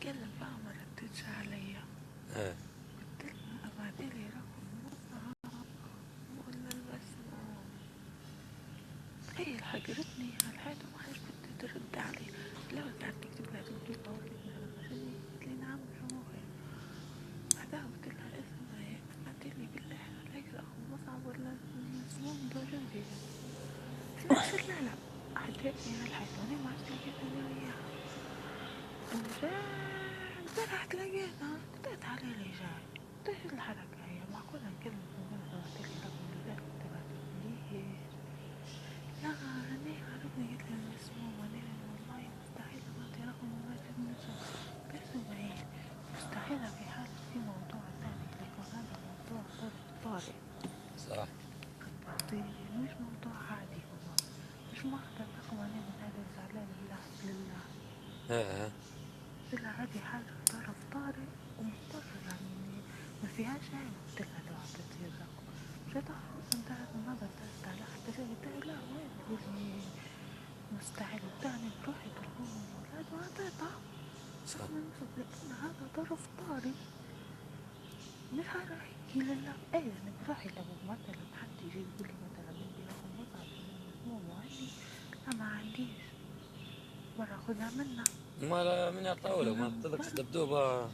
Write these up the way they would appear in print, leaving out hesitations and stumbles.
نتكلم بقى ما ردتش عليا. ايه قلت لها ابعتلي رقم واتساب ولا المسموع. هي اللي حجرتني على الحيطة ما حدش بدي ترد علي. الأول قعدت نكتب لها تقول لي أوريك عشان قالت لي نعم شموخي. بعدها قلت لها اسمها ايه، ابعتلي بالله عليك رقم مصعب ولا المسموع ضروري. قلت لها لا. حجرتني على الحيطة وانا ما عادش لقيت انا وياها. البارح تلاقينا قطعت عليه الإيجار. قلت ايش الحركة هي معقولة نكلم نقول بعتلي رقم البارح انت بعتليش. لا أنا عرفني قلت لي المسموع وانا والله مستحيل أعطي رقم الواجب نفسه. بس بعيد مستحيل في حالة في موضوع ثاني لكن هذا موضوع ظرف طارئ. صح. مش موضوع عادي هو. مش ماخذ الرقم أنا من هذا الزعلان لله. ايه قلت لها هذه حاجة ظرف طارئ ومضطر يعني ما فيهاش عيب. قلت لها لو عطيتي الرقم مش انتهت النظر دارت على حتى شيء. قلت لها لا وين تقولي مستحيل بتاعني بروحي تلقون الولاد وعطيتها صح. رقم المسج لأن هذا ظرف طارئ. مش هحكي لله ايه يعني بروحي لو مثلا حد يجي يقول لي مثلا بدي رقم وضع مسموع وعندي لا ما عنديش مرة اخذها منها. ما من يعطاولك ما قلتلكش دبدوبة.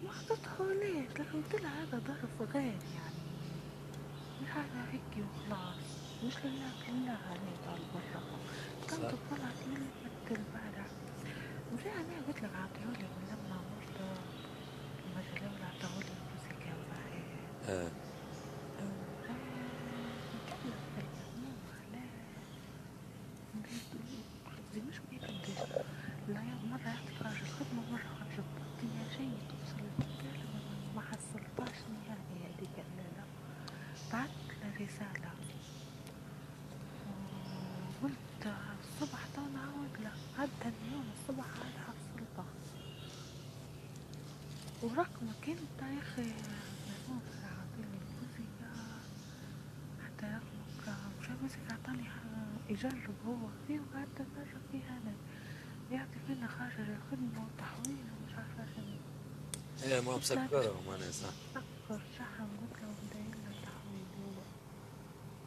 ما حطيتها ليش لكن قلت لها هذا ظرف غير يعني مش حاجة هيك وخلاص. مش لله كلها عليه طالبة الرقم. كانت صح. طلعت من البت البارح مش يعني قلت لك عطيهولي من لما مرته لما جلول عطاهولي الموسيقى بعد ايه نتكلم في المسموع عليه. قصدي مش بيك قديش لا مرة رحت خارج الخدمة مرة خارج الدنيا شيء توصل الرجالة ما حصلتهاش نهائي هذيك الليلة. بعت له رسالة وقلت الصبح تو نعود له عدى اليوم الصبح عاد حصلته ورقمك انت يا اخي مسموع عطيني الموسيقى حتى رقمك مش الموسيقى عطاني يجرب هو فيه وقعدت اجرب فيه انا يعطي فينا خارج الخدمة وتحويل ومش عارفة شنو. ايه ما قلت له مسكرة وما صح. سكر شحن قلت له مدايلنا تحويل هو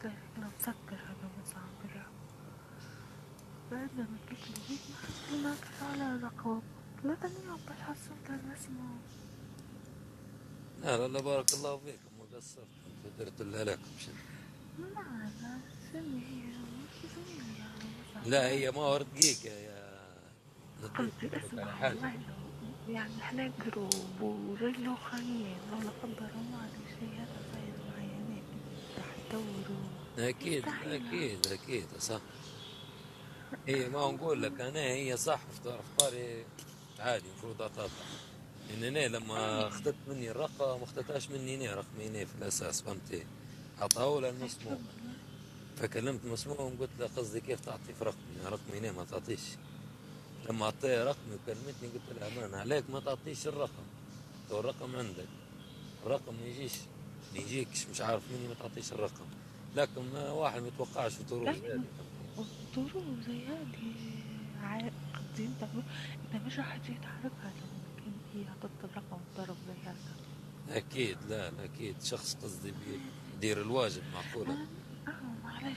قلت له شكله مسكر هذا مصعب. بعدنا نتصل بيك ما حصلناش على الرقم 3 يوم بس حصلت المسموع. لا لا لا بارك الله فيكم ما قصرتوا انتوا درتوا اللي عليكم شنو. لا لا سمي هي مش زميلي يعني لا مصعب. هي ما هو دقيقة يا ندور قصدي لك على اسمع حاجة. والله لو يعني احنا قروب ورجله خيين لو لا قدر الله على شي هذا صاير معي هناك راح تدوروا اكيد مستحيل. اكيد اكيد صح. هي ما نقول لك انا هي صح فطاري عادي المفروض اعطاها. ان انا لما ايه اخذت مني الرقم ما اخذتهاش مني انا رقمي انا في الاساس فهمتي. عطاها له ايه المسموع. تفضل. فكلمت مسموع وقلت له قصدي كيف تعطي في رقمي رقمي انا ما تعطيش. لما اعطيه رقمي وكلمتني قلت لها امان عليك ما تعطيش الرقم. تو الرقم عندك. الرقم ما يجيش ما يجيكش مش عارف مني ما تعطيش الرقم. لكن ما واحد ما يتوقعش في طروز ايوه هذه فهمتي. الظروف زي هذه قصدي انت مش راح تجي تعرفها لو كان هي حطت الرقم الضرب زي هذا. اكيد لا لا اكيد شخص قصدي بيدير الواجب معقولة. اه معلش